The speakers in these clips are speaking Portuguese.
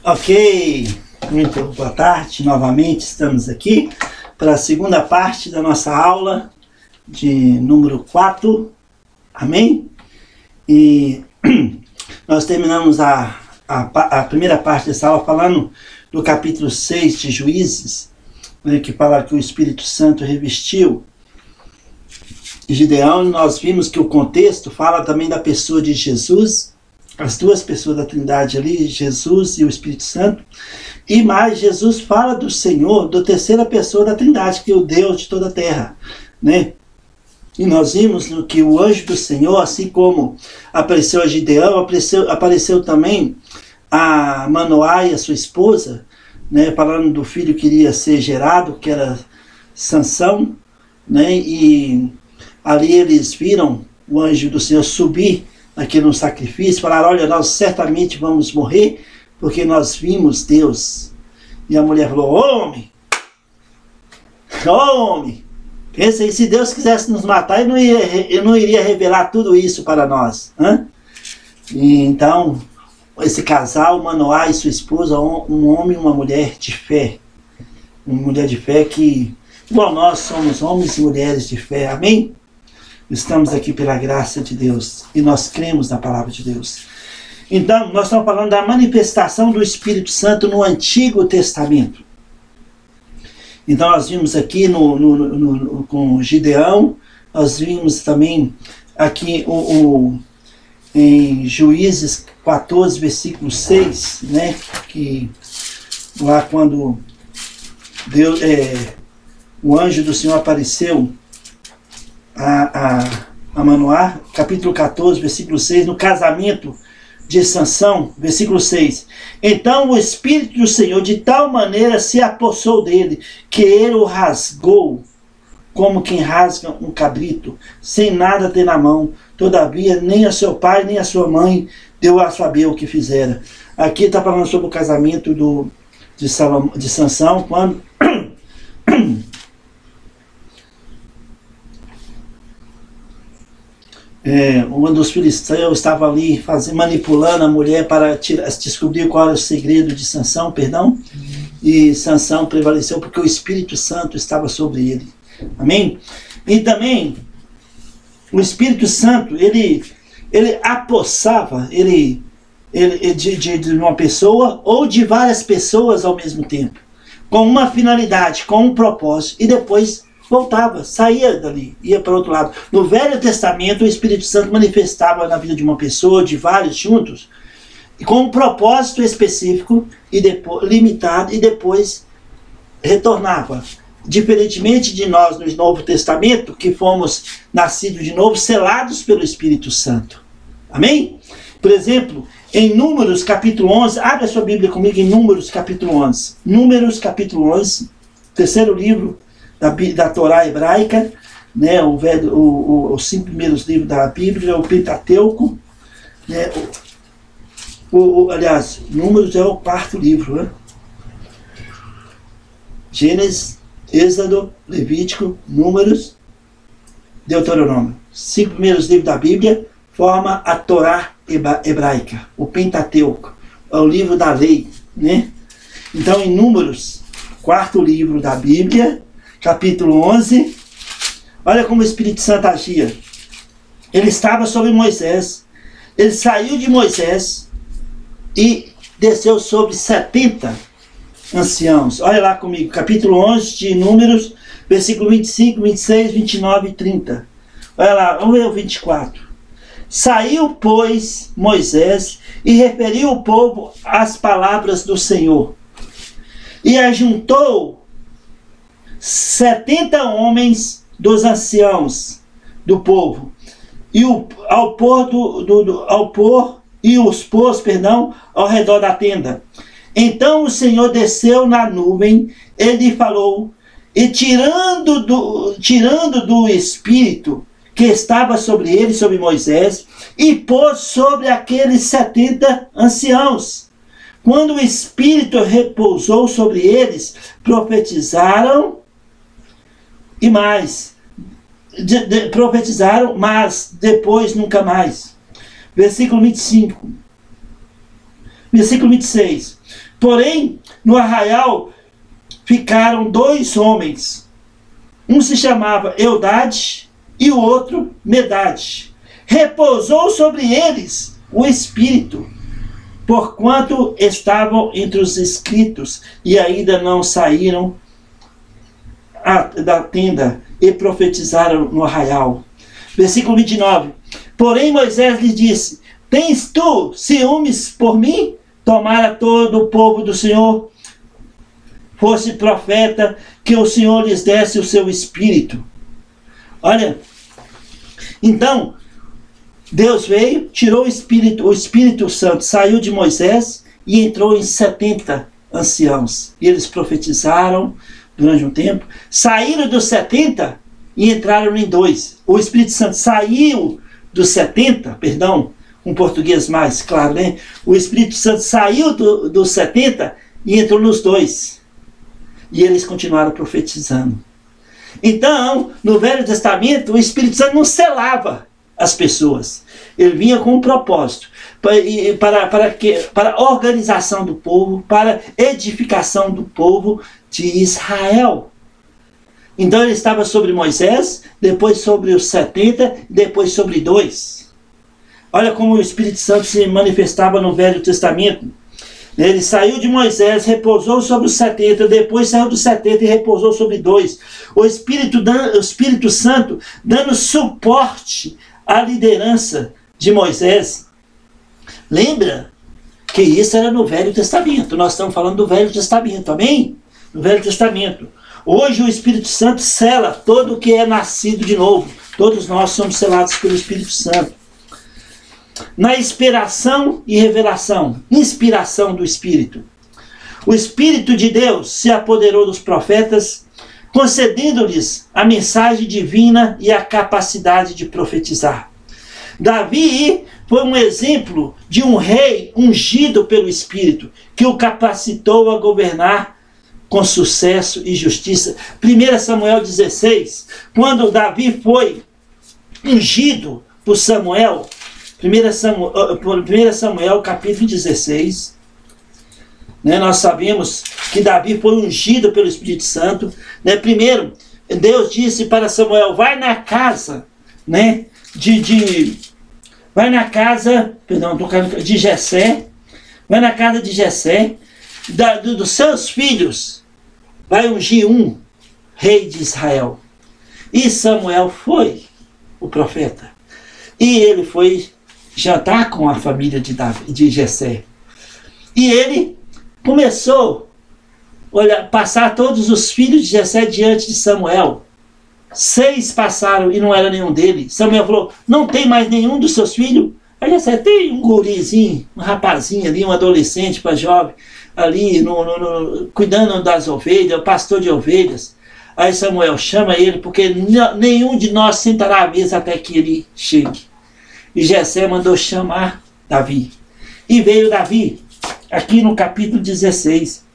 Ok, muito boa tarde. Novamente estamos aqui para a segunda parte da nossa aula de número 4. Amém? E nós terminamos a primeira parte dessa aula falando do capítulo 6 de Juízes, né, que fala que o Espírito Santo revestiu Gideão. Nós vimos que o contexto fala também da pessoa de Jesus, as duas pessoas da Trindade ali, Jesus e o Espírito Santo. E mais, Jesus fala do Senhor, da terceira pessoa da Trindade, que é o Deus de toda a terra, né? E nós vimos que o anjo do Senhor, assim como apareceu a Gideão, apareceu também a Manoá e a sua esposa, né? Falando do filho que iria ser gerado, que era Sansão, né? E ali eles viram o anjo do Senhor subir naquele sacrifício, falaram: olha, nós certamente vamos morrer, porque nós vimos Deus. E a mulher falou: homem, pensa aí, se Deus quisesse nos matar, ele não iria revelar tudo isso para nós. E então, esse casal, Manoá e sua esposa, um homem e uma mulher de fé. Uma mulher de fé que, igual nós, somos homens e mulheres de fé. Amém? Estamos aqui pela graça de Deus e nós cremos na palavra de Deus. Então, nós estamos falando da manifestação do Espírito Santo no Antigo Testamento. Então, nós vimos aqui com Gideão, nós vimos também aqui em Juízes 14, versículo 6, né, que lá quando Deus, o anjo do Senhor apareceu a Manoá, capítulo 14, versículo 6, no casamento de Sansão, versículo 6. Então o Espírito do Senhor de tal maneira se apossou dele, que ele o rasgou, como quem rasga um cabrito, sem nada ter na mão. Todavia, nem a seu pai, nem a sua mãe deu a saber o que fizera. Aqui está falando sobre o casamento de Sansão, quando um dos filisteus estava ali manipulando a mulher para descobrir qual era o segredo de Sansão, e Sansão prevaleceu porque o Espírito Santo estava sobre ele. Amém? E também o Espírito Santo, ele apossava de uma pessoa ou de várias pessoas ao mesmo tempo, com uma finalidade, com um propósito, e depois voltava, saía dali, ia para outro lado. No Velho Testamento, o Espírito Santo manifestava na vida de uma pessoa, de vários juntos, com um propósito específico, e depois, limitado, e depois retornava. Diferentemente de nós no Novo Testamento, que fomos nascidos de novo, selados pelo Espírito Santo. Amém? Por exemplo, em Números capítulo 11, abre a sua Bíblia comigo em Números capítulo 11. Números capítulo 11, terceiro livro da Torá hebraica, né, os 5 primeiros livros da Bíblia, o Pentateuco, né, aliás, Números é o 4º livro, né? Gênesis, Êxodo, Levítico, Números, Deuteronômio. 5 primeiros livros da Bíblia forma a Torá hebraica, o Pentateuco, é o livro da lei, né? Então, em Números, 4º livro da Bíblia, capítulo 11, olha como o Espírito Santo agia. Ele estava sobre Moisés, ele saiu de Moisés e desceu sobre 70 anciãos. Olha lá comigo, capítulo 11 de Números, versículo 25, 26, 29 e 30. Olha lá, vamos ver o 24. Saiu, pois, Moisés e referiu o povo as palavras do Senhor. E ajuntou 70 homens dos anciãos do povo, e os pôs ao redor da tenda. Então o Senhor desceu na nuvem, ele falou, e tirando do Espírito que estava sobre ele, sobre Moisés, e pôs sobre aqueles 70 anciãos. Quando o Espírito repousou sobre eles, profetizaram, e mais, profetizaram, mas depois nunca mais. Versículo 25. Versículo 26. Porém, no arraial ficaram 2 homens. Um se chamava Eudade e o outro Medade. Repousou sobre eles o Espírito, porquanto estavam entre os inscritos e ainda não saíram da tenda e profetizaram no arraial. Versículo 29. Porém Moisés lhe disse: tens tu ciúmes por mim? Tomara todo o povo do Senhor fosse profeta, que o Senhor lhes desse o seu Espírito. Olha, então Deus veio, tirou o Espírito Santo saiu de Moisés e entrou em 70 anciãos. E eles profetizaram durante um tempo, saíram dos 70 e entraram em 2. O Espírito Santo saiu dos 70, perdão, um português mais claro, né? O Espírito Santo saiu dos 70 e entrou nos 2. E eles continuaram profetizando. Então, no Velho Testamento, o Espírito Santo não selava as pessoas. Ele vinha com um propósito, para a organização do povo, para a edificação do povo de Israel. Então ele estava sobre Moisés, depois sobre os 70, depois sobre 2. Olha como o Espírito Santo se manifestava no Velho Testamento. Ele saiu de Moisés, repousou sobre os 70, depois saiu dos 70 e repousou sobre 2. O Espírito Santo dando suporte à liderança de Moisés. Lembra que isso era no Velho Testamento. Nós estamos falando do Velho Testamento, amém? No Velho Testamento. Hoje o Espírito Santo sela todo o que é nascido de novo. Todos nós somos selados pelo Espírito Santo. Na inspiração e revelação. Inspiração do Espírito. O Espírito de Deus se apoderou dos profetas, concedendo-lhes a mensagem divina e a capacidade de profetizar. Davi foi um exemplo de um rei ungido pelo Espírito, que o capacitou a governar com sucesso e justiça. 1 Samuel 16, quando Davi foi ungido por Samuel, 1 Samuel capítulo 16, né, nós sabemos que Davi foi ungido pelo Espírito Santo. Né, primeiro, Deus disse para Samuel: vai na casa, né, vai na casa, de Jessé, vai na casa de Jessé, dos seus filhos, vai ungir um rei de Israel. E Samuel foi o profeta. E ele foi jantar com a família de Jessé. E ele começou a passar todos os filhos de Jessé diante de Samuel. 6 passaram e não era nenhum deles. Samuel falou: não tem mais nenhum dos seus filhos? Aí Jessé: tem um gurizinho, um rapazinho ali, um adolescente para jovem, ali cuidando das ovelhas, o pastor de ovelhas. Aí Samuel: chama ele, porque nenhum de nós sentará à mesa até que ele chegue. E Jessé mandou chamar Davi. E veio Davi, aqui no capítulo 16,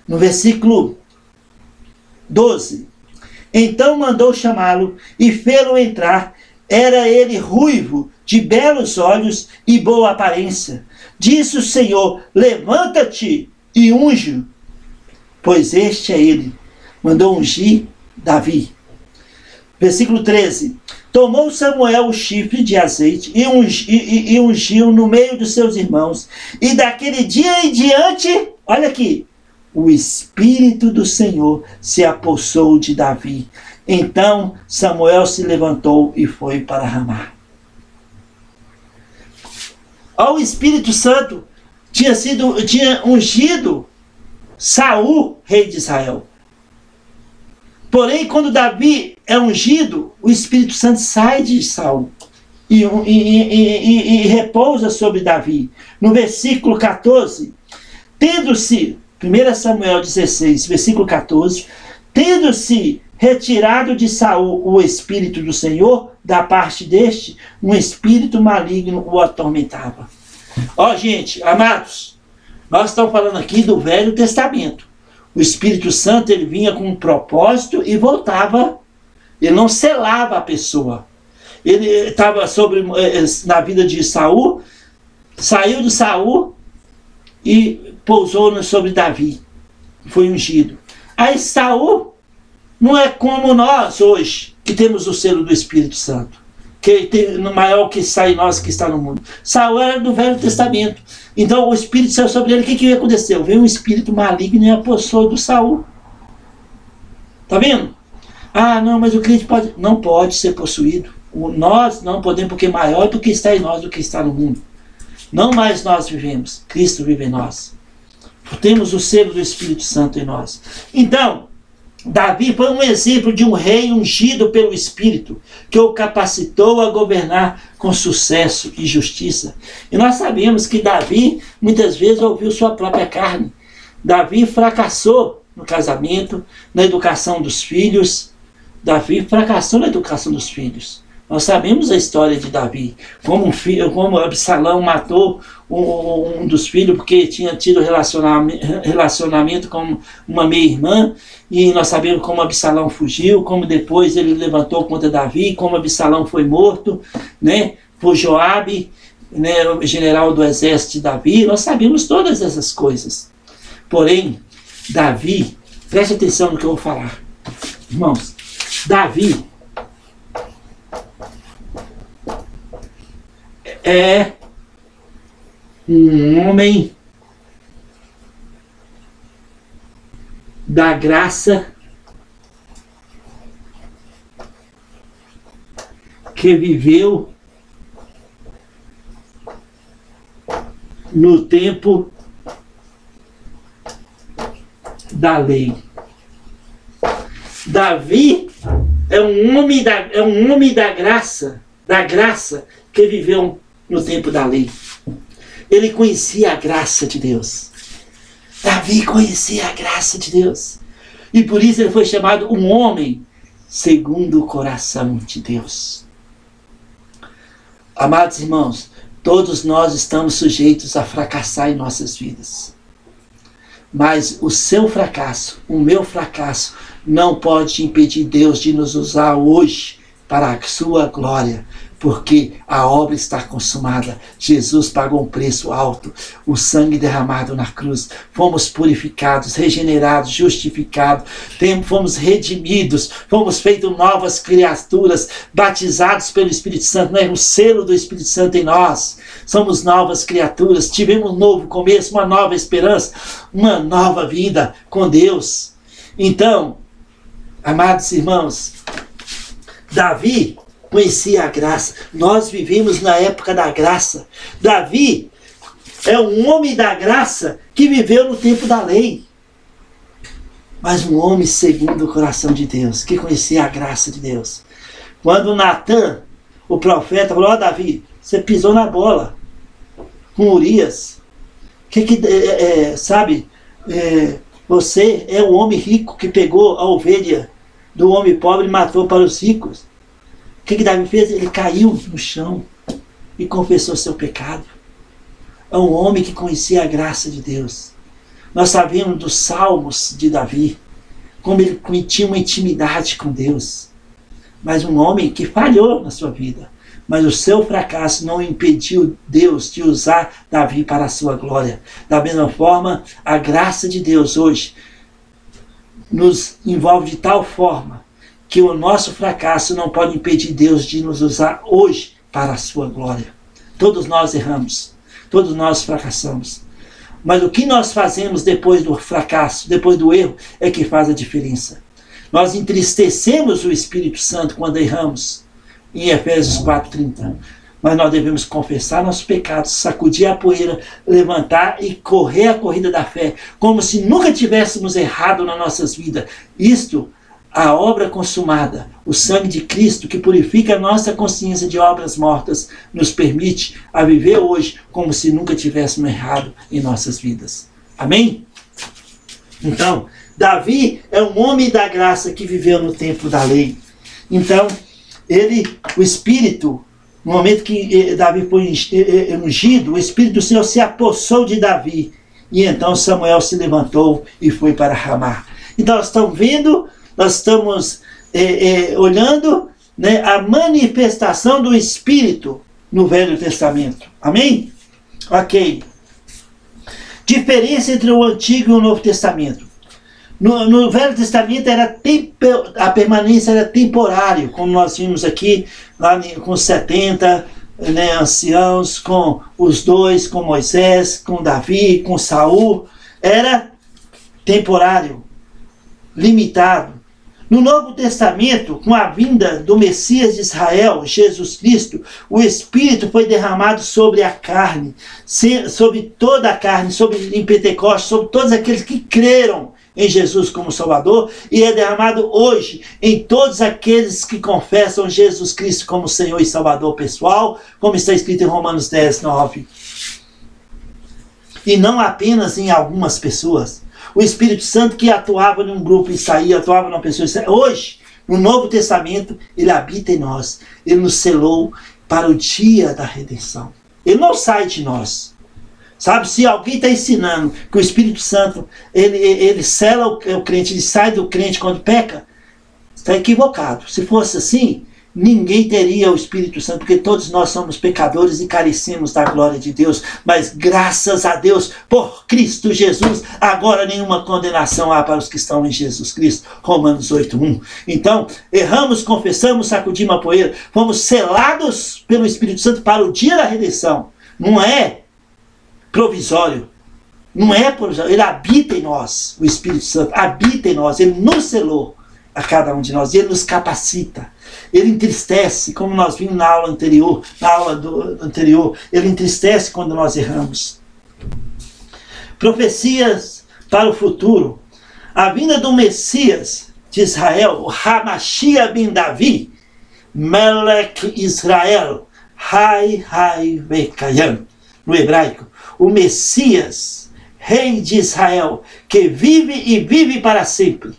no versículo 12. Então mandou chamá-lo e fê-lo entrar. Era ele ruivo, de belos olhos e boa aparência. Disse o Senhor: levanta-te e unge, pois este é ele. Mandou ungir Davi. Versículo 13. Tomou Samuel o chifre de azeite e ungiu no meio dos seus irmãos. E daquele dia em diante, olha aqui, o Espírito do Senhor se apossou de Davi. Então Samuel se levantou e foi para Ramá. O Espírito Santo tinha ungido Saul, rei de Israel. Porém, quando Davi é ungido, o Espírito Santo sai de Saul e repousa sobre Davi. No versículo 14, tendo-se, 1 Samuel 16, versículo 14, tendo-se retirado de Saul o Espírito do Senhor, da parte deste, um espírito maligno o atormentava. Ó, gente, amados, nós estamos falando aqui do Velho Testamento. O Espírito Santo, ele vinha com um propósito e voltava. Ele não selava a pessoa. Ele estava na vida de Saul, saiu de Saul e pousou sobre Davi. Foi ungido. Aí Saul não é como nós hoje, que temos o selo do Espírito Santo, que tem maior que está em nós, que está no mundo. Saul era do Velho Testamento. Então o Espírito saiu sobre ele. O que aconteceu? Veio um espírito maligno e apossou do Saul. Está vendo? Ah, não, mas o crente pode... Não pode ser possuído. Nós não podemos, porque maior do que está em nós, do que está no mundo. Não mais nós vivemos, Cristo vive em nós. Temos o selo do Espírito Santo em nós. Então, Davi foi um exemplo de um rei ungido pelo Espírito, que o capacitou a governar com sucesso e justiça. E nós sabemos que Davi, muitas vezes, ouviu sua própria carne. Davi fracassou no casamento, na educação dos filhos. Davi fracassou na educação dos filhos. Nós sabemos a história de Davi, como Absalão matou um dos filhos porque tinha tido relacionamento com uma meia-irmã, e nós sabemos como Absalão fugiu, como depois ele levantou contra Davi, como Absalão foi morto, né, por Joabe, né, o general do exército de Davi. Nós sabemos todas essas coisas. Porém, Davi, preste atenção no que eu vou falar. Irmãos, Davi é um homem da graça que viveu no tempo da lei. Davi é um homem da graça que viveu no tempo da lei. Ele conhecia a graça de Deus. Davi conhecia a graça de Deus. E por isso ele foi chamado um homem segundo o coração de Deus. Amados irmãos, todos nós estamos sujeitos a fracassar em nossas vidas. Mas o seu fracasso, o meu fracasso, não pode impedir Deus de nos usar hoje para a sua glória, porque a obra está consumada. Jesus pagou um preço alto, o sangue derramado na cruz. Fomos purificados, regenerados, justificados, fomos redimidos, fomos feitos novas criaturas, batizados pelo Espírito Santo, não é? O selo do Espírito Santo em nós. Somos novas criaturas, tivemos um novo começo, uma nova esperança, uma nova vida com Deus. Então, amados irmãos, Davi conhecia a graça. Nós vivemos na época da graça. Davi é um homem da graça que viveu no tempo da lei. Mas um homem segundo o coração de Deus, que conhecia a graça de Deus. Quando Natan, o profeta, falou: ó, Davi, você pisou na bola com Urias. Você é o homem rico que pegou a ovelha do homem pobre e matou para os ricos. O que Davi fez? Ele caiu no chão e confessou seu pecado. É um homem que conhecia a graça de Deus. Nós sabemos dos salmos de Davi, como ele tinha uma intimidade com Deus. Mas um homem que falhou na sua vida. Mas o seu fracasso não impediu Deus de usar Davi para a sua glória. Da mesma forma, a graça de Deus hoje nos envolve de tal forma que o nosso fracasso não pode impedir Deus de nos usar hoje para a sua glória. Todos nós erramos, todos nós fracassamos. Mas o que nós fazemos depois do fracasso, depois do erro, é que faz a diferença. Nós entristecemos o Espírito Santo quando erramos, em Efésios 4:30. Mas nós devemos confessar nossos pecados, sacudir a poeira, levantar e correr a corrida da fé, como se nunca tivéssemos errado nas nossas vidas. Isto, a obra consumada, o sangue de Cristo que purifica a nossa consciência de obras mortas, nos permite a viver hoje como se nunca tivéssemos errado em nossas vidas. Amém? Então, Davi é um homem da graça que viveu no tempo da lei. Então, o Espírito, no momento que Davi foi ungido, o Espírito do Senhor se apossou de Davi. E então Samuel se levantou e foi para Ramá. Então nós estamos vendo, nós estamos olhando, né, a manifestação do Espírito no Velho Testamento. Amém? Ok. Diferença entre o Antigo e o Novo Testamento. No Velho Testamento a permanência era temporária, como nós vimos aqui, lá com os 70 anciãos, com os dois, com Moisés, com Davi, com Saul. Era temporário, limitado. No Novo Testamento, com a vinda do Messias de Israel, Jesus Cristo, o Espírito foi derramado sobre a carne, sobre toda a carne, em Pentecostes, sobre todos aqueles que creram em Jesus como Salvador, e é derramado hoje em todos aqueles que confessam Jesus Cristo como Senhor e Salvador pessoal, como está escrito em Romanos 10, 9. E não apenas em algumas pessoas. O Espírito Santo que atuava num grupo e saía, atuava numa pessoa e saía. Hoje, no Novo Testamento, ele habita em nós. Ele nos selou para o dia da redenção. Ele não sai de nós. Sabe, se alguém está ensinando que o Espírito Santo, ele sela o crente, ele sai do crente quando peca, está equivocado. Se fosse assim, ninguém teria o Espírito Santo, porque todos nós somos pecadores e carecemos da glória de Deus. Mas graças a Deus, por Cristo Jesus, agora nenhuma condenação há para os que estão em Jesus Cristo. Romanos 8:1. Então, erramos, confessamos, sacudimos a poeira, fomos selados pelo Espírito Santo para o dia da redenção. Não é provisório. Não é provisório. Ele habita em nós, o Espírito Santo habita em nós. Ele nos selou a cada um de nós. Ele nos capacita. Ele entristece, como nós vimos na aula anterior, ele entristece quando nós erramos. Profecias para o futuro. A vinda do Messias de Israel, o Hamashia ben Davi, Melech Israel, Hai Vekayam, no hebraico. O Messias, Rei de Israel, que vive e vive para sempre.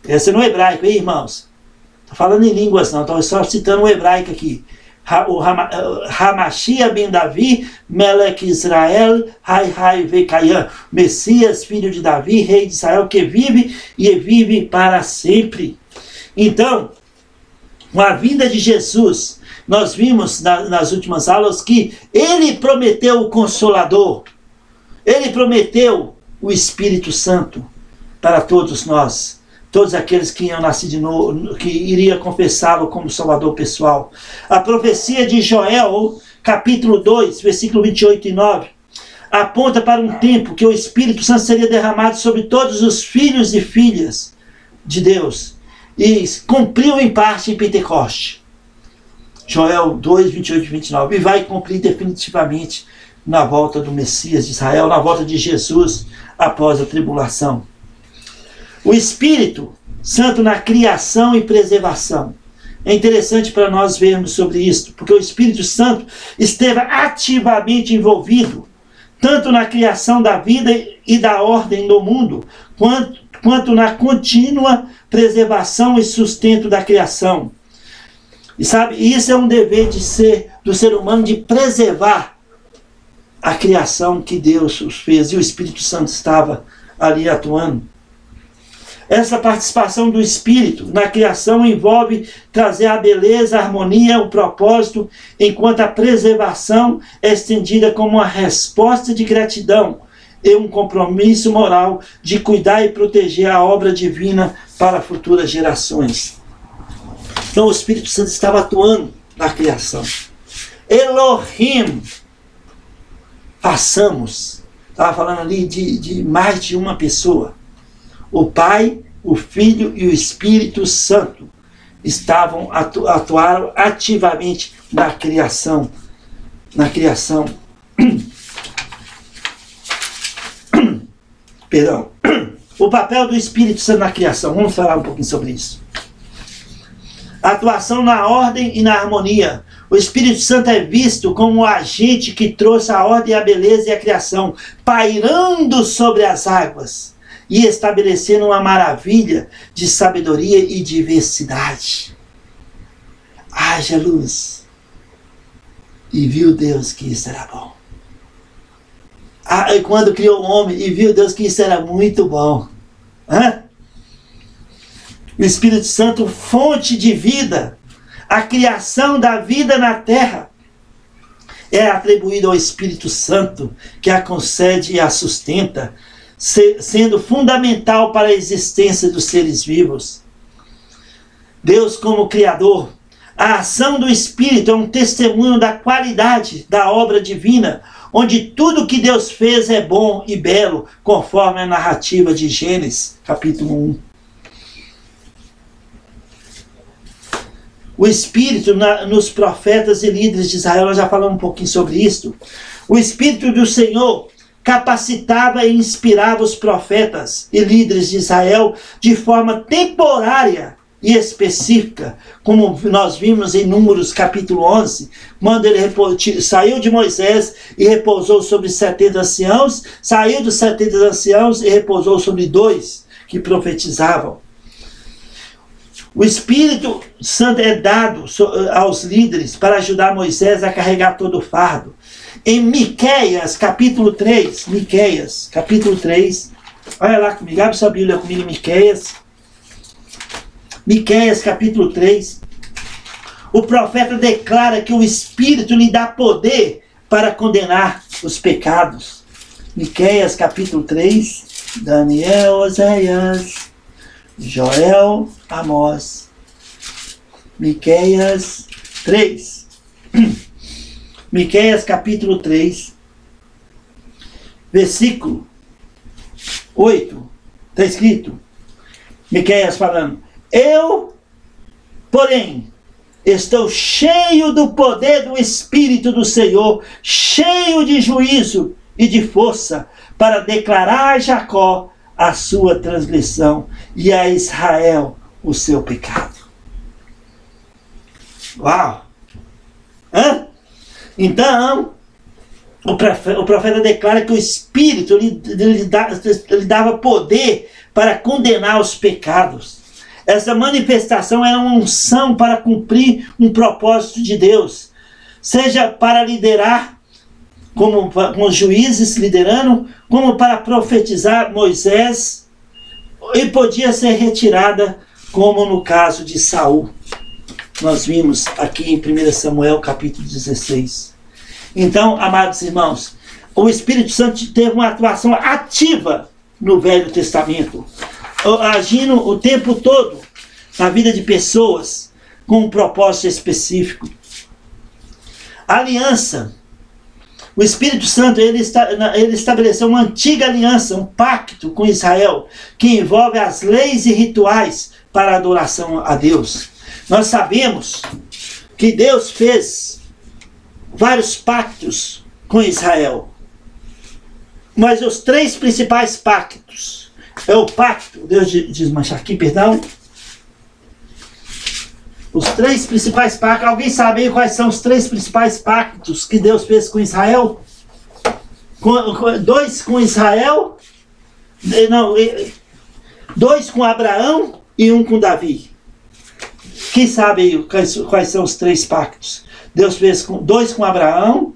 Esse é no hebraico, hein, irmãos? Estou falando em línguas não, estou só citando o hebraico aqui. O Hamashia ben Davi, Melech Israel, Hai Vekayam. Messias, filho de Davi, rei de Israel, que vive e vive para sempre. Então, com a vinda de Jesus, nós vimos nas últimas aulas que ele prometeu o Consolador. Ele prometeu o Espírito Santo para todos nós. Todos aqueles que iam nascer de novo, que iriam confessá-lo como Salvador pessoal. A profecia de Joel, capítulo 2, versículo 28 e 9, aponta para um tempo que o Espírito Santo seria derramado sobre todos os filhos e filhas de Deus. E cumpriu em parte em Pentecoste. Joel 2, 28 e 29. E vai cumprir definitivamente na volta do Messias de Israel, na volta de Jesus após a tribulação. O Espírito Santo na criação e preservação. É interessante para nós vermos sobre isso, porque o Espírito Santo esteve ativamente envolvido, tanto na criação da vida e da ordem do mundo, quanto na contínua preservação e sustento da criação. E sabe, isso é um dever do ser humano, de preservar a criação que Deus os fez, e o Espírito Santo estava ali atuando. Essa participação do Espírito na criação envolve trazer a beleza, a harmonia, o propósito, enquanto a preservação é estendida como uma resposta de gratidão e um compromisso moral de cuidar e proteger a obra divina para futuras gerações. Então o Espírito Santo estava atuando na criação. Elohim, façamos. Estava falando ali de mais de uma pessoa. O Pai, o Filho e o Espírito Santo atuaram ativamente na criação. Perdão. O papel do Espírito Santo na criação. Vamos falar um pouquinho sobre isso. A atuação na ordem e na harmonia. O Espírito Santo é visto como o agente que trouxe a ordem, a beleza e a criação, pairando sobre as águas e estabelecendo uma maravilha de sabedoria e diversidade. Haja luz. E viu Deus que isso era bom. E quando criou o homem, e viu Deus que isso era muito bom. O Espírito Santo, fonte de vida, a criação da vida na terra. é atribuída ao Espírito Santo, que a concede e a sustenta, sendo fundamental para a existência dos seres vivos. Deus como Criador, a ação do Espírito é um testemunho da qualidade da obra divina, onde tudo que Deus fez é bom e belo, conforme a narrativa de Gênesis, capítulo 1. O Espírito nos profetas e líderes de Israel, nós já falamos um pouquinho sobre isso. O Espírito do Senhor capacitava e inspirava os profetas e líderes de Israel de forma temporária e específica, como nós vimos em Números capítulo 11, quando ele saiu de Moisés e repousou sobre 70 anciãos, saiu dos 70 anciãos e repousou sobre 2 que profetizavam. O Espírito Santo é dado aos líderes para ajudar Moisés a carregar todo o fardo. Em Miqueias, capítulo 3, Miqueias, capítulo 3, olha lá comigo, abre sua Bíblia comigo em Miqueias. Miqueias, capítulo 3, o profeta declara que o Espírito lhe dá poder para condenar os pecados. Miqueias, capítulo 3, Daniel, Oséias, Joel, Amós. Miqueias 3. Miqueias capítulo 3, versículo 8. Está escrito, Miqueias falando: eu, porém, estou cheio do poder do Espírito do Senhor, cheio de juízo e de força, para declarar a Jacó a sua transgressão e a Israel o seu pecado. Uau! Hã? Então, o profeta declara que o Espírito lhe dava poder para condenar os pecados. Essa manifestação era uma unção para cumprir um propósito de Deus, seja para liderar, como com os juízes liderando, como para profetizar Moisés, e podia ser retirada, como no caso de Saul. Nós vimos aqui em 1 Samuel capítulo 16. Então, amados irmãos, o Espírito Santo teve uma atuação ativa no Velho Testamento, agindo o tempo todo na vida de pessoas com um propósito específico. A aliança. O Espírito Santo ele estabeleceu uma antiga aliança, um pacto com Israel, que envolve as leis e rituais para a adoração a Deus. Nós sabemos que Deus fez vários pactos com Israel. Mas os 3 principais pactos é o pacto, Deus desmanchar aqui, perdão. Os 3 principais pactos, alguém sabe quais são os 3 principais pactos que Deus fez com Israel? 2 com Israel, não, 2 com Abraão e 1 com Davi. Quem sabe aí quais são os 3 pactos? Deus fez 2 com Abraão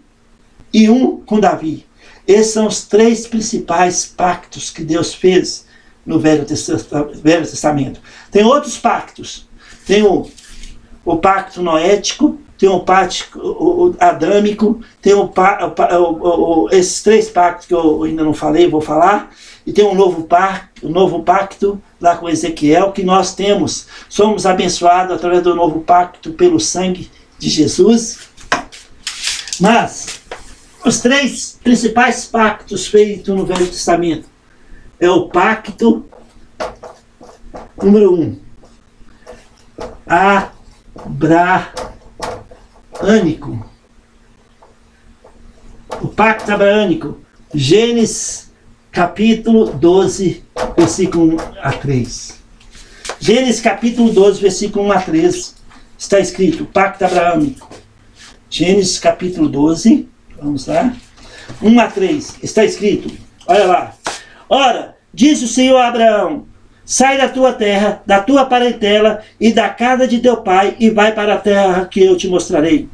e 1 com Davi. Esses são os 3 principais pactos que Deus fez no Velho Testamento. Tem outros pactos. Tem o pacto noético, tem o pacto adâmico, tem esses 3 pactos que eu ainda não falei, vou falar. E tem um novo pacto lá com Ezequiel, que nós temos. Somos abençoados através do novo pacto pelo sangue de Jesus. Mas os 3 principais pactos feitos no Velho Testamento é o pacto número 1, abraânico. O pacto abraânico, Gênesis capítulo 12, versículo 1 a 3. Gênesis capítulo 12, versículo 1 a 3, está escrito, pacto abraâmico. Gênesis capítulo 12, vamos lá, 1 a 3, está escrito, olha lá. Ora, disse o Senhor a Abraão: sai da tua terra, da tua parentela e da casa de teu pai, e vai para a terra que eu te mostrarei.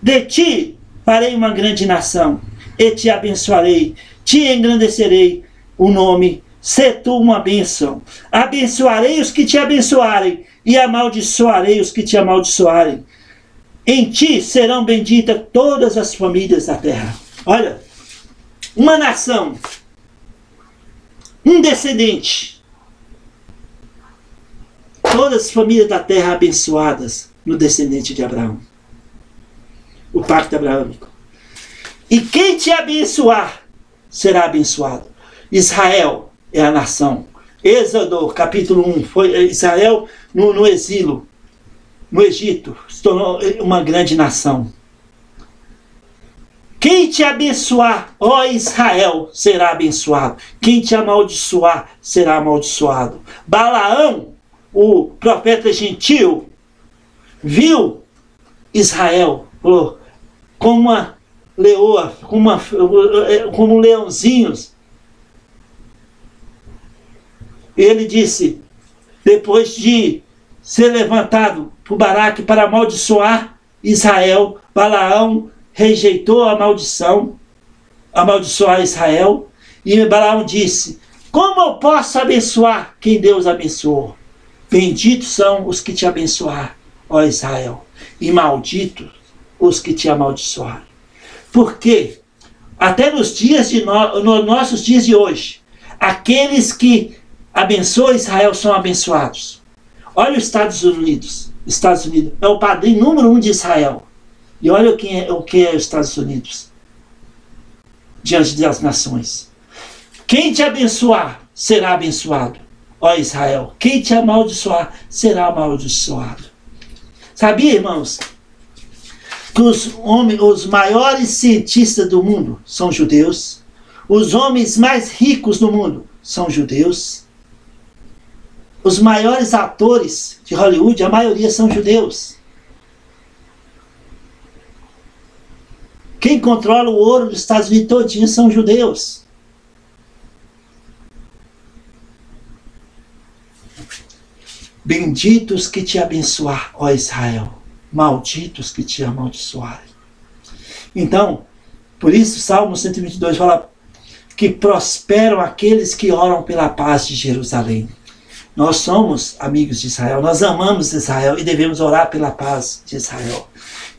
De ti farei uma grande nação, e te abençoarei, te engrandecerei o nome, sê tu uma bênção. Abençoarei os que te abençoarem, e amaldiçoarei os que te amaldiçoarem. Em ti serão benditas todas as famílias da terra. Olha, uma nação, um descendente, todas as famílias da terra abençoadas no descendente de Abraão. O pacto abraâmico. E quem te abençoar será abençoado. Israel é a nação. Êxodo, capítulo 1, foi Israel no exílio, no Egito, se tornou uma grande nação. Quem te abençoar, ó Israel, será abençoado. Quem te amaldiçoar, será amaldiçoado. Balaão, o profeta gentil, viu Israel, falou, como uma leoa, como leãozinhos. Ele disse, depois de ser levantado por Baraque para amaldiçoar Israel, Balaão rejeitou a maldição, amaldiçoar Israel, e Balaão disse, como eu posso abençoar quem Deus abençoou? Benditos são os que te abençoar, ó Israel, e malditos os que te amaldiçoarem. Porque até nos dias nos nossos dias de hoje, aqueles que abençoam Israel são abençoados. Olha os Estados Unidos. Estados Unidos é o padrinho número 1 de Israel. E olha o que é os Estados Unidos diante das nações. Quem te abençoar será abençoado, ó Israel. Quem te amaldiçoar será amaldiçoado. Sabia, irmãos, que os maiores cientistas do mundo são judeus? Os homens mais ricos do mundo são judeus? Os maiores atores de Hollywood, a maioria são judeus. Quem controla o ouro dos Estados Unidos todinho são judeus. Benditos que te abençoar, ó Israel. Malditos que te amaldiçoarem. Então, por isso Salmo 122 fala que prosperam aqueles que oram pela paz de Jerusalém. Nós somos amigos de Israel, nós amamos Israel e devemos orar pela paz de Israel.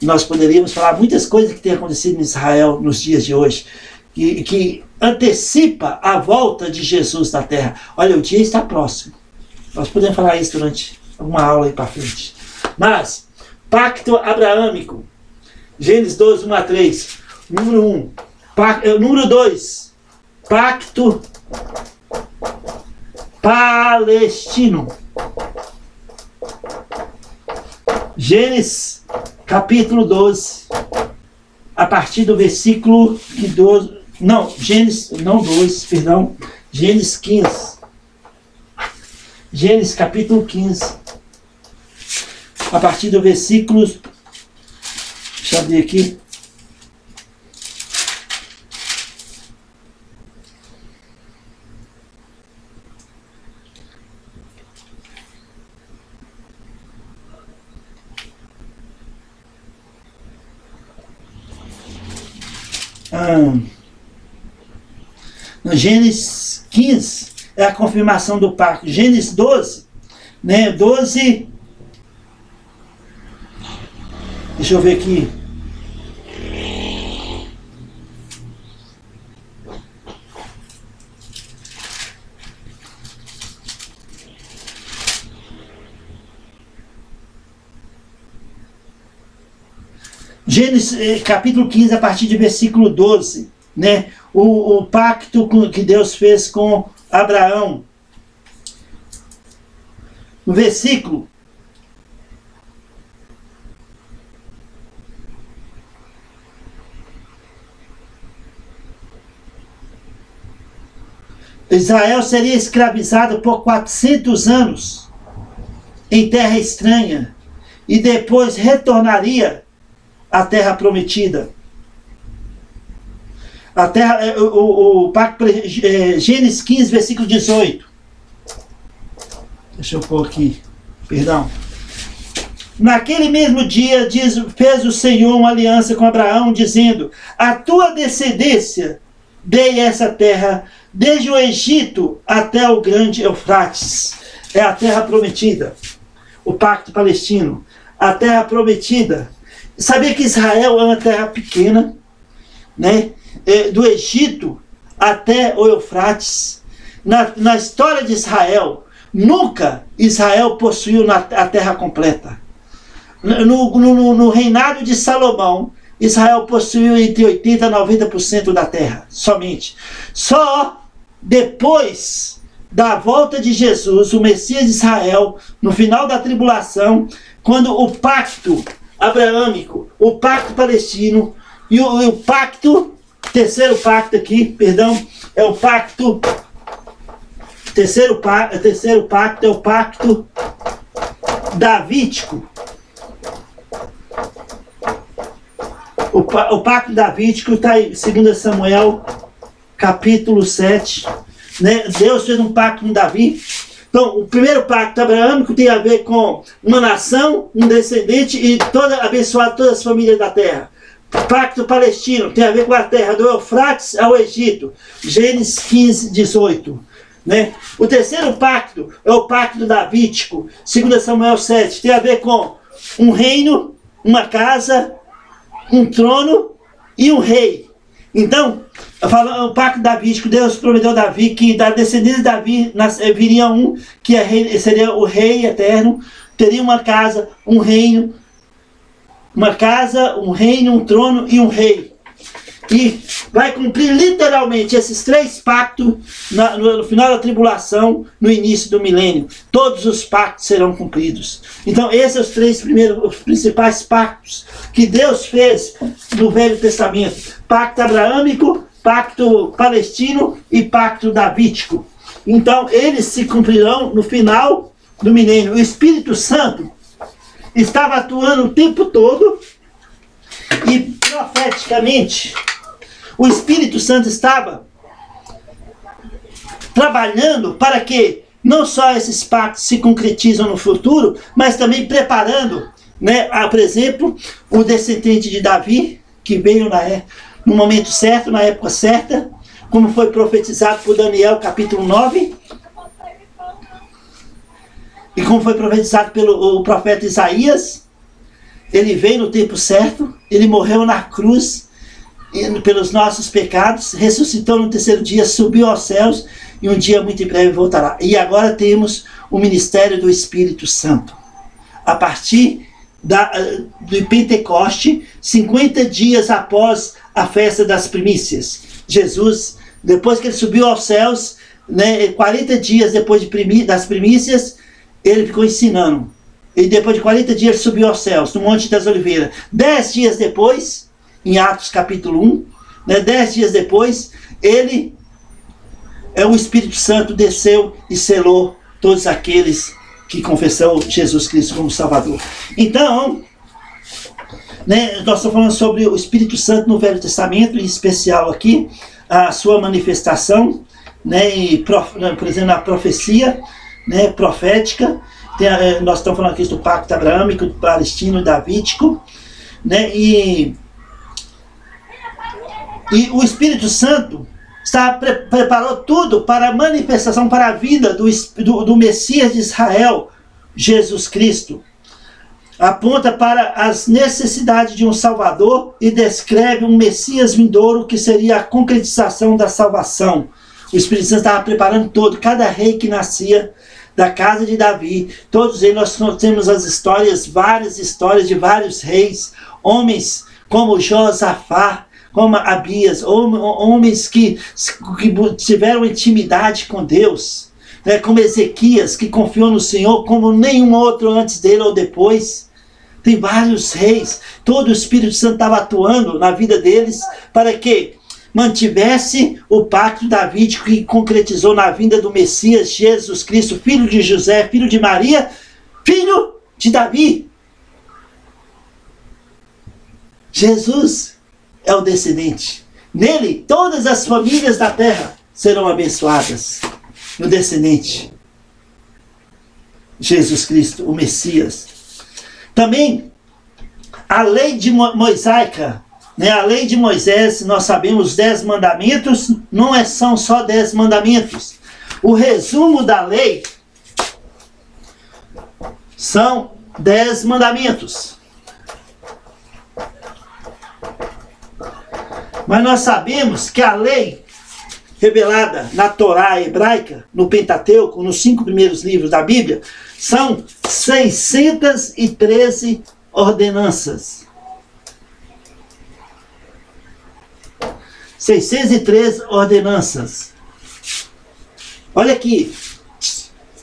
E nós poderíamos falar muitas coisas que têm acontecido em Israel nos dias de hoje, que antecipa a volta de Jesus na terra. Olha, o dia está próximo. Nós podemos falar isso durante uma aula aí para frente. Mas, pacto abraâmico, Gênesis 12, 1 a 3, número 1. Número 2, pacto palestino. Gênesis capítulo 12, a partir do versículo 12, Gênesis 15. Gênesis capítulo 15, a partir do versículo, deixa eu ver aqui, no Gênesis 15 é a confirmação do pacto. Gênesis 12, né? 12. Deixa eu ver aqui. Gênesis capítulo 15, a partir de versículo 12, né? O pacto que Deus fez com Abraão. No versículo Israel seria escravizado por 400 anos em terra estranha e depois retornaria à terra prometida. A terra, o pacto, Gênesis 15, versículo 18. Deixa eu pôr aqui, perdão. Naquele mesmo dia fez o Senhor uma aliança com Abraão, dizendo: a tua descendência dei essa terra, desde o Egito até o grande Eufrates. É a terra prometida. O pacto palestino. A terra prometida. Sabia que Israel é uma terra pequena, né? Do Egito até o Eufrates. Na história de Israel, nunca Israel possuiu a terra completa. No reinado de Salomão, Israel possuiu entre 80% a 90% da terra, somente. Só depois da volta de Jesus, o Messias de Israel, no final da tribulação, quando o pacto abraâmico, o pacto palestino e o pacto, terceiro pacto aqui, perdão, é o pacto, terceiro pacto é o pacto davídico. O pacto davídico está em 2 Samuel, capítulo 7. Né? Deus fez um pacto com Davi. Então, o primeiro pacto abraâmico tem a ver com uma nação, um descendente e abençoar todas as famílias da terra. O pacto palestino tem a ver com a terra do Eufrates ao Egito. Gênesis 15, 18. Né? O terceiro pacto é o pacto davídico. 2 Samuel 7. Tem a ver com um reino, uma casa, um trono e um rei. Então, o pacto davídico, Deus prometeu a Davi que da descendência de Davi viria um que seria o rei eterno, teria uma casa, um reino, um trono e um rei. E vai cumprir literalmente esses três pactos no final da tribulação, no início do milênio. Todos os pactos serão cumpridos. Então, esses são os três os principais pactos que Deus fez no Velho Testamento: pacto abraâmico, pacto palestino e pacto davídico. Então, eles se cumprirão no final do milênio. O Espírito Santo estava atuando o tempo todo e profeticamente o Espírito Santo estava trabalhando para que não só esses pactos se concretizam no futuro, mas também preparando, né, por exemplo, o descendente de Davi, que veio no momento certo, na época certa, como foi profetizado por Daniel, capítulo 9, e como foi profetizado pelo profeta Isaías. Ele veio no tempo certo, ele morreu na cruz pelos nossos pecados, ressuscitou no terceiro dia, subiu aos céus e um dia muito em breve voltará. E agora temos o ministério do Espírito Santo. A partir do Pentecoste, 50 dias após a festa das primícias, Jesus, depois que ele subiu aos céus, né, 40 dias depois das primícias, ele ficou ensinando. E depois de 40 dias ele subiu aos céus, no Monte das Oliveiras. 10 dias depois, em Atos capítulo 1, né, 10 dias depois, o Espírito Santo desceu e selou todos aqueles que confessam Jesus Cristo como Salvador. Então, né, nós estamos falando sobre o Espírito Santo no Velho Testamento, em especial aqui, a sua manifestação, né, por exemplo, na profecia, né, profética. Nós estamos falando aqui do pacto abraâmico, do palestino, davídico, né, e o Espírito Santo preparou tudo para a manifestação, para a vinda do Messias de Israel, Jesus Cristo. Aponta para as necessidades de um Salvador e descreve um Messias vindouro que seria a concretização da salvação. O Espírito Santo estava preparando todo, cada rei que nascia da casa de Davi, todos eles. Nós temos várias histórias de vários reis, homens como Josafá, como Abias, homens que tiveram intimidade com Deus, né, como Ezequias, que confiou no Senhor como nenhum outro antes dele ou depois. Tem vários reis, todo o Espírito Santo estava atuando na vida deles para que mantivesse o pacto davídico que concretizou na vinda do Messias, Jesus Cristo, filho de José, filho de Maria, filho de Davi. Jesus é o descendente. Nele, todas as famílias da terra serão abençoadas. No descendente, Jesus Cristo, o Messias. Também, a lei de mosaica, né? A lei de Moisés, nós sabemos, os 10 mandamentos, não são só 10 mandamentos. O resumo da lei são 10 mandamentos. Mas nós sabemos que a lei revelada na Torá hebraica, no Pentateuco, nos 5 primeiros livros da Bíblia, são 613 ordenanças. 613 ordenanças. Olha aqui.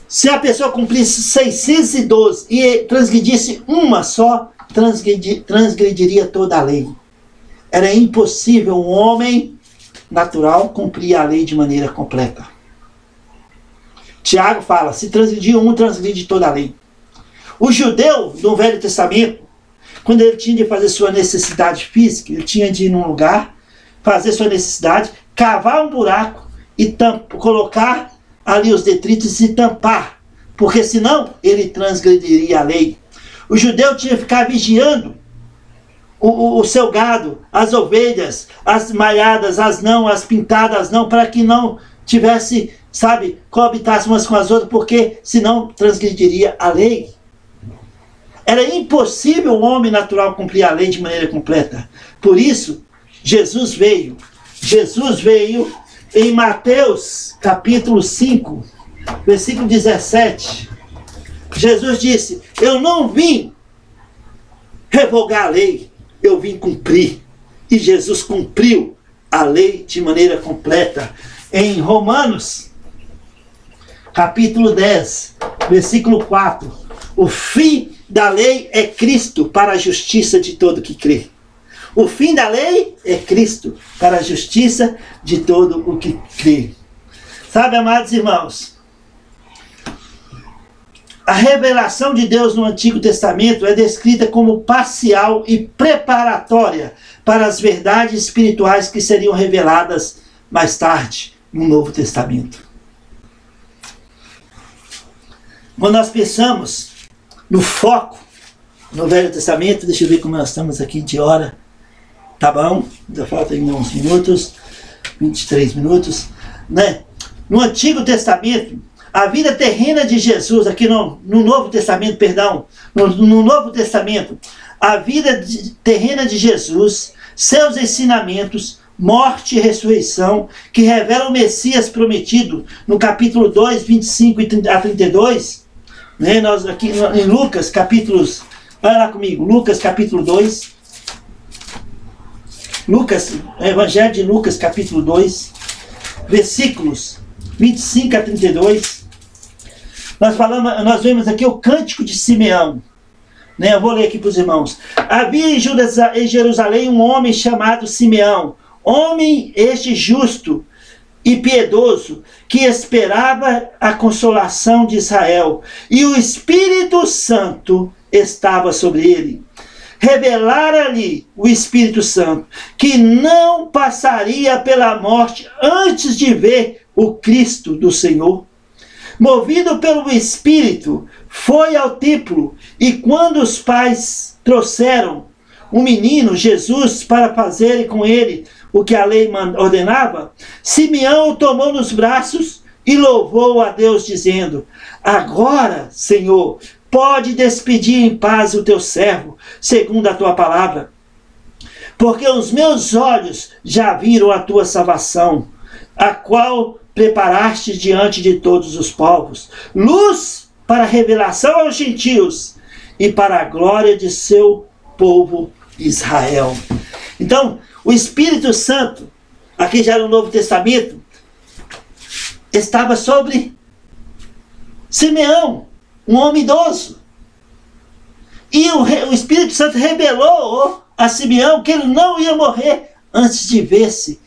Se a pessoa cumprisse 612 e transgredisse uma só, transgrediria toda a lei. Era impossível um homem natural cumprir a lei de maneira completa. Tiago fala, se transgredir um, transgride toda a lei. O judeu, no Velho Testamento, quando ele tinha de fazer sua necessidade física, ele tinha de ir num lugar, fazer sua necessidade, cavar um buraco e colocar ali os detritos e tampar, porque senão ele transgrediria a lei. O judeu tinha que ficar vigiando o seu gado, as ovelhas, as malhadas, as pintadas não, para que não tivesse, coabitasse umas com as outras, porque senão transgrediria a lei. Era impossível o homem natural cumprir a lei de maneira completa. Por isso, Jesus veio em Mateus capítulo 5, versículo 17. Jesus disse, eu não vim revogar a lei, eu vim cumprir. E Jesus cumpriu a lei de maneira completa. Em Romanos capítulo 10, versículo 4, o fim da lei é Cristo para a justiça de todo que crê. O fim da lei é Cristo para a justiça de todo o que crê. Sabe, amados irmãos, a revelação de Deus no Antigo Testamento é descrita como parcial e preparatória para as verdades espirituais que seriam reveladas mais tarde no Novo Testamento. Quando nós pensamos no foco no Velho Testamento, deixa eu ver como nós estamos aqui de hora. Tá bom? Ainda falta ainda uns minutos, 23 minutos, né? No Antigo Testamento, a vida terrena de Jesus, aqui no Novo Testamento, perdão, no Novo Testamento, a vida terrena de Jesus, seus ensinamentos, morte e ressurreição, que revela o Messias prometido, no capítulo 2, 25 a 32, né? Nós aqui em Lucas, capítulos, vai lá comigo, Lucas capítulo 2, Evangelho de Lucas capítulo 2, versículos 25 a 32, nós vemos aqui o cântico de Simeão, né? Eu vou ler aqui para os irmãos. Havia em Jerusalém um homem chamado Simeão, homem este justo e piedoso, que esperava a consolação de Israel, e o Espírito Santo estava sobre ele. Revelara-lhe o Espírito Santo que não passaria pela morte antes de ver o Cristo do Senhor. Movido pelo Espírito, foi ao templo, e quando os pais trouxeram o menino Jesus para fazerem com ele o que a lei ordenava, Simeão o tomou nos braços e louvou a Deus, dizendo, agora, Senhor, pode despedir em paz o teu servo, segundo a tua palavra, porque os meus olhos já viram a tua salvação, a qual preparaste diante de todos os povos, luz para a revelação aos gentios e para a glória de seu povo Israel. Então, o Espírito Santo, aqui já no Novo Testamento, estava sobre Simeão, um homem idoso. E o Espírito Santo revelou a Simeão que ele não ia morrer antes de ver-se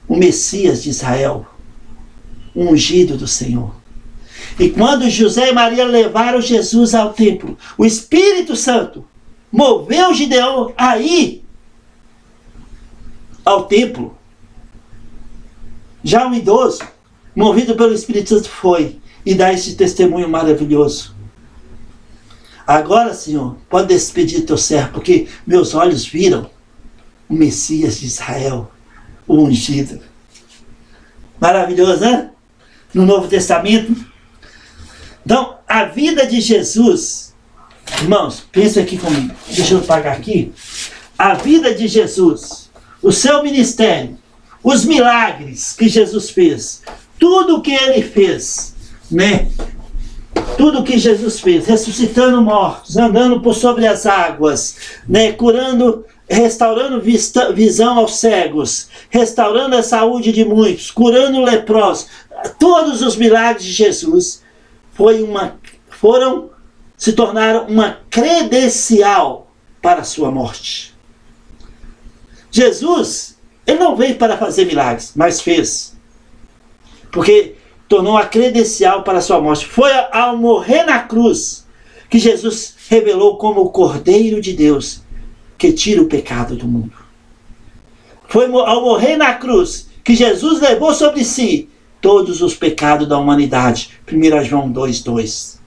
o Messias de Israel, o ungido do Senhor. E quando José e Maria levaram Jesus ao templo, o Espírito Santo moveu Gideão a ir ao templo. Já um idoso, movido pelo Espírito Santo, foi e dá esse testemunho maravilhoso. Agora, Senhor, pode despedir teu servo, porque meus olhos viram o Messias de Israel, o ungido. Maravilhoso, né? No Novo Testamento. Então, a vida de Jesus, irmãos, pensa aqui comigo. Deixa eu apagar aqui. A vida de Jesus o seu ministério, os milagres que Jesus fez, tudo o que ele fez, né? Tudo que Jesus fez, ressuscitando mortos, andando por sobre as águas, né? Curando, restaurando visão aos cegos, restaurando a saúde de muitos, curando leprosos, todos os milagres de Jesus se tornaram uma credencial para a sua morte. Jesus, ele não veio para fazer milagres, mas fez. Porque tornou a credencial para a sua morte. Foi ao morrer na cruz que Jesus revelou como o Cordeiro de Deus que tira o pecado do mundo. Foi ao morrer na cruz que Jesus levou sobre si todos os pecados da humanidade. 1 João 2,2.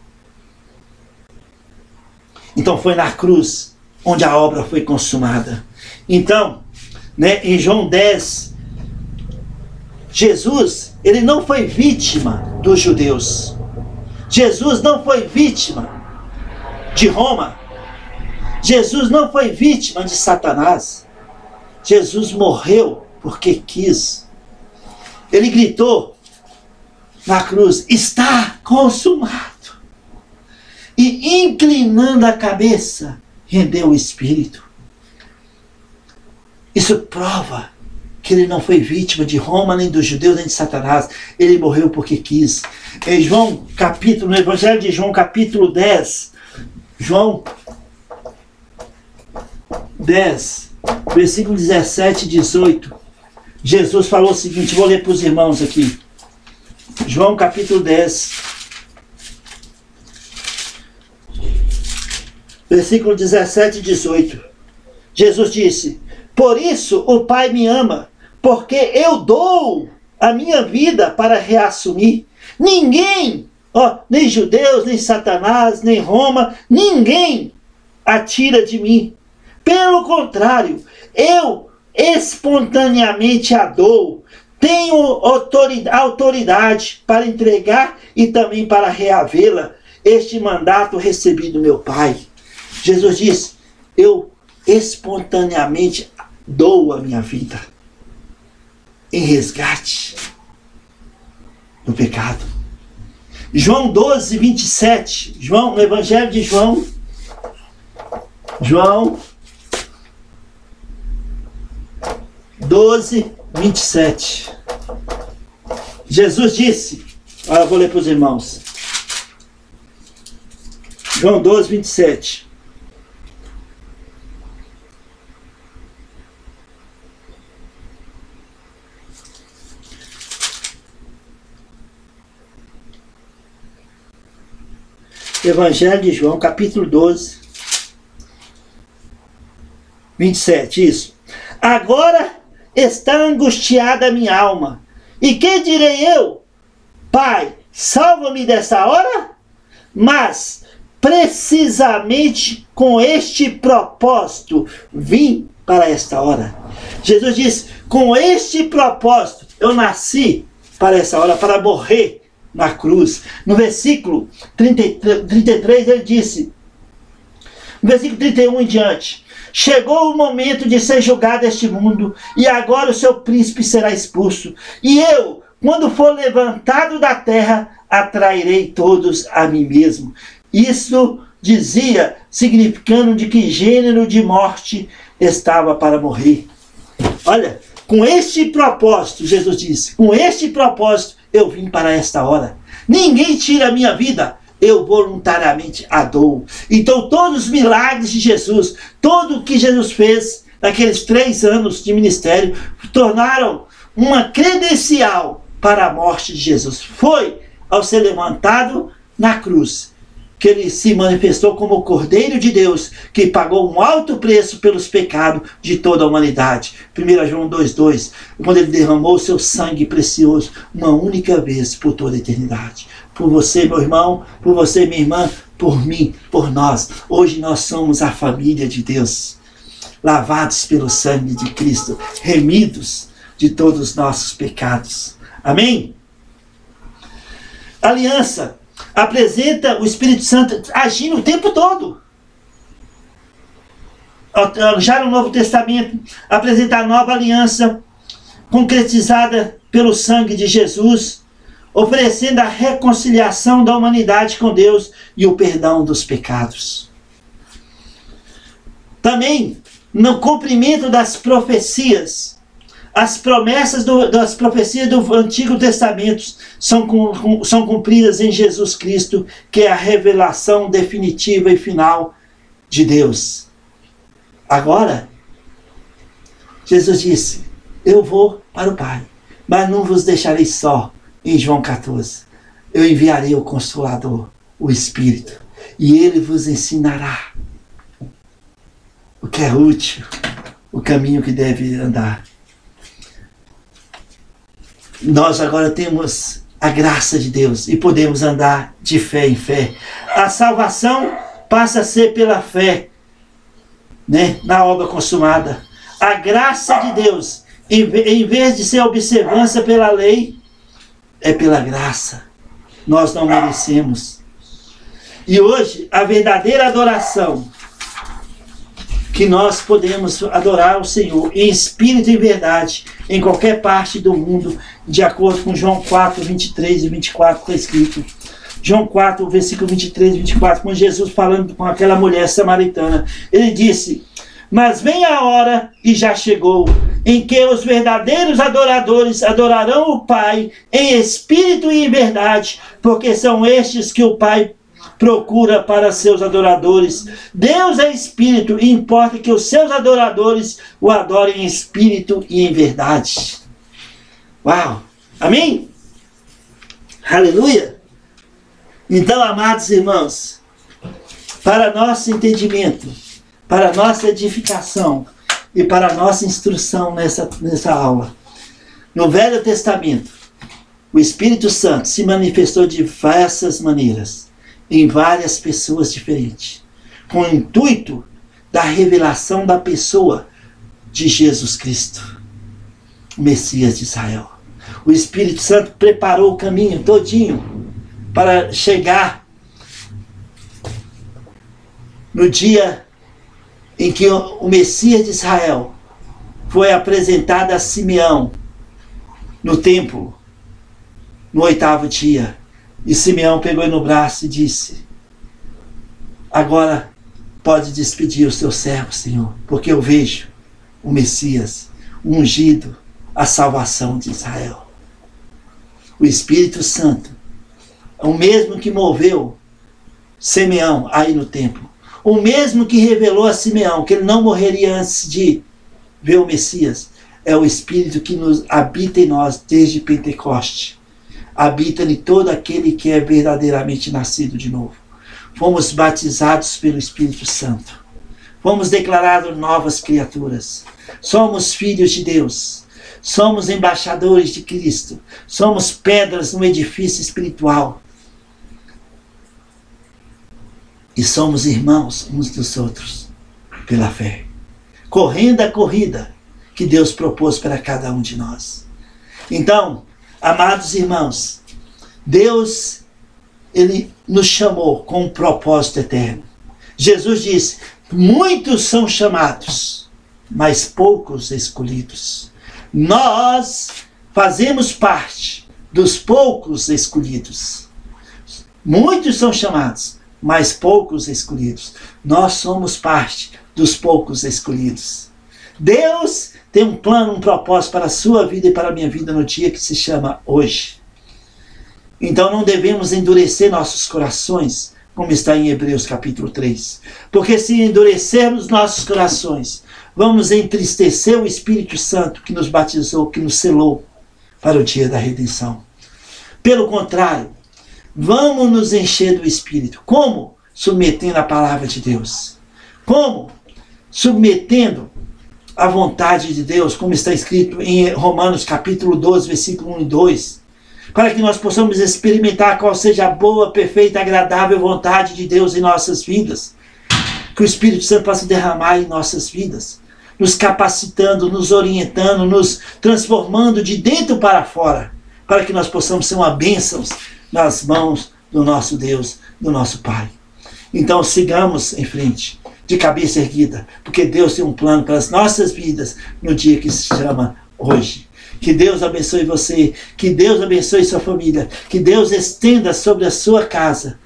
Então foi na cruz onde a obra foi consumada. Então, né, em João 10, Jesus, ele não foi vítima dos judeus. Jesus não foi vítima de Roma. Jesus não foi vítima de Satanás. Jesus morreu porque quis. Ele gritou na cruz: está consumado. E inclinando a cabeça, rendeu o espírito. Isso prova que ele não foi vítima de Roma, nem dos judeus, nem de Satanás. Ele morreu porque quis. Em no Evangelho de João, capítulo 10, João 10, versículo 17 e 18, Jesus falou o seguinte, vou ler para os irmãos aqui. João capítulo 10, versículo 17 e 18. Jesus disse: por isso o Pai me ama, porque eu dou a minha vida para reassumir. Ninguém, nem judeus, nem Satanás, nem Roma, ninguém a tira de mim. Pelo contrário, eu espontaneamente a dou. Tenho autoridade para entregar e também para reavê-la. Este mandato recebi do meu Pai. Jesus disse: eu espontaneamente dou a minha vida em resgate do pecado. João 12, 27. No Evangelho de João 12, 27. Jesus disse, eu vou ler para os irmãos. João 12, 27. Evangelho de João, capítulo 12, 27, isso. Agora está angustiada a minha alma. E que direi eu? Pai, salva-me dessa hora? Mas, precisamente com este propósito, vim para esta hora. Jesus disse, com este propósito, eu nasci para essa hora, para morrer na cruz. No versículo 33 ele disse, no versículo 31 em diante: chegou o momento de ser julgado este mundo, e agora o seu príncipe será expulso. E eu, quando for levantado da terra, atrairei todos a mim mesmo. Isso dizia, significando de que gênero de morte estava para morrer. Olha, com este propósito, Jesus disse, com este propósito eu vim para esta hora. Ninguém tira a minha vida, eu voluntariamente a dou. Então todos os milagres de Jesus, tudo o que Jesus fez naqueles 3 anos de ministério, tornaram uma credencial para a morte de Jesus. Foi ao ser levantado na cruz que ele se manifestou como o Cordeiro de Deus, que pagou um alto preço pelos pecados de toda a humanidade. 1 João 2,2, quando ele derramou o seu sangue precioso uma única vez por toda a eternidade. Por você, meu irmão, por você, minha irmã, por mim, por nós. Hoje nós somos a família de Deus, lavados pelo sangue de Cristo, remidos de todos os nossos pecados. Amém? Aliança apresenta o Espírito Santo agindo o tempo todo. já no Novo Testamento, apresenta a nova aliança, concretizada pelo sangue de Jesus, oferecendo a reconciliação da humanidade com Deus e o perdão dos pecados. Também, no cumprimento das profecias, as promessas das profecias do Antigo Testamento são cumpridas em Jesus Cristo, que é a revelação definitiva e final de Deus. Agora, Jesus disse: eu vou para o Pai, mas não vos deixarei só. Em João 14, eu enviarei o Consolador, o Espírito, e ele vos ensinará o que é útil, o caminho que deve andar. Nós agora temos a graça de Deus e podemos andar de fé em fé. A salvação passa a ser pela fé, né, na obra consumada. A graça de Deus, em vez de ser observância pela lei, é pela graça. Nós não merecemos. E hoje, a verdadeira adoração, que nós podemos adorar o Senhor em espírito e verdade, em qualquer parte do mundo, de acordo com João 4, 23 e 24, está escrito. João 4, versículo 23 e 24, com Jesus falando com aquela mulher samaritana. Ele disse: mas vem a hora, e já chegou, em que os verdadeiros adoradores adorarão o Pai em espírito e em verdade, porque são estes que o Pai procura para seus adoradores. Deus é espírito e importa que os seus adoradores o adorem em espírito e em verdade. Uau! Amém? Aleluia! Então, amados irmãos, para nosso entendimento, para nossa edificação e para nossa instrução nessa aula, no Velho Testamento, o Espírito Santo se manifestou de diversas maneiras, em várias pessoas diferentes, com o intuito da revelação da pessoa de Jesus Cristo, o Messias de Israel. O Espírito Santo preparou o caminho todinho para chegar no dia em que o Messias de Israel foi apresentado a Simeão no templo, no 8º dia. E Simeão pegou ele no braço e disse: agora pode despedir o seu servo, Senhor, porque eu vejo o Messias, o ungido, a salvação de Israel. O Espírito Santo, o mesmo que moveu Simeão aí no templo, o mesmo que revelou a Simeão que ele não morreria antes de ver o Messias, é o Espírito que nos habita em nós desde Pentecoste. Habita em todo aquele que é verdadeiramente nascido de novo. Fomos batizados pelo Espírito Santo. Fomos declarados novas criaturas. Somos filhos de Deus. Somos embaixadores de Cristo. Somos pedras no edifício espiritual. E somos irmãos uns dos outros pela fé, correndo a corrida que Deus propôs para cada um de nós. Então, amados irmãos, Deus, Ele nos chamou com um propósito eterno. Jesus disse: muitos são chamados, mas poucos escolhidos. Nós fazemos parte dos poucos escolhidos. Muitos são chamados, mas poucos escolhidos. Nós somos parte dos poucos escolhidos. Deus tem um plano, um propósito para a sua vida e para a minha vida no dia que se chama hoje. Então não devemos endurecer nossos corações, como está em Hebreus capítulo 3. Porque se endurecermos nossos corações, vamos entristecer o Espírito Santo que nos batizou, que nos selou para o dia da redenção. Pelo contrário, vamos nos encher do Espírito. Como? Submetendo a palavra de Deus. Como? Submetendo a vontade de Deus, como está escrito em Romanos capítulo 12, versículo 1 e 2. Para que nós possamos experimentar qual seja a boa, perfeita e agradável vontade de Deus em nossas vidas. Que o Espírito Santo possa derramar em nossas vidas, nos capacitando, nos orientando, nos transformando de dentro para fora, para que nós possamos ser uma bênção nas mãos do nosso Deus, do nosso Pai. Então sigamos em frente, de cabeça erguida, porque Deus tem um plano para as nossas vidas no dia que se chama hoje. Que Deus abençoe você, que Deus abençoe sua família, que Deus estenda sobre a sua casa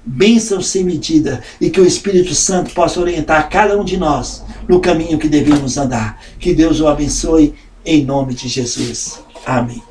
bênção sem medida e que o Espírito Santo possa orientar cada um de nós no caminho que devemos andar. Que Deus o abençoe em nome de Jesus. Amém.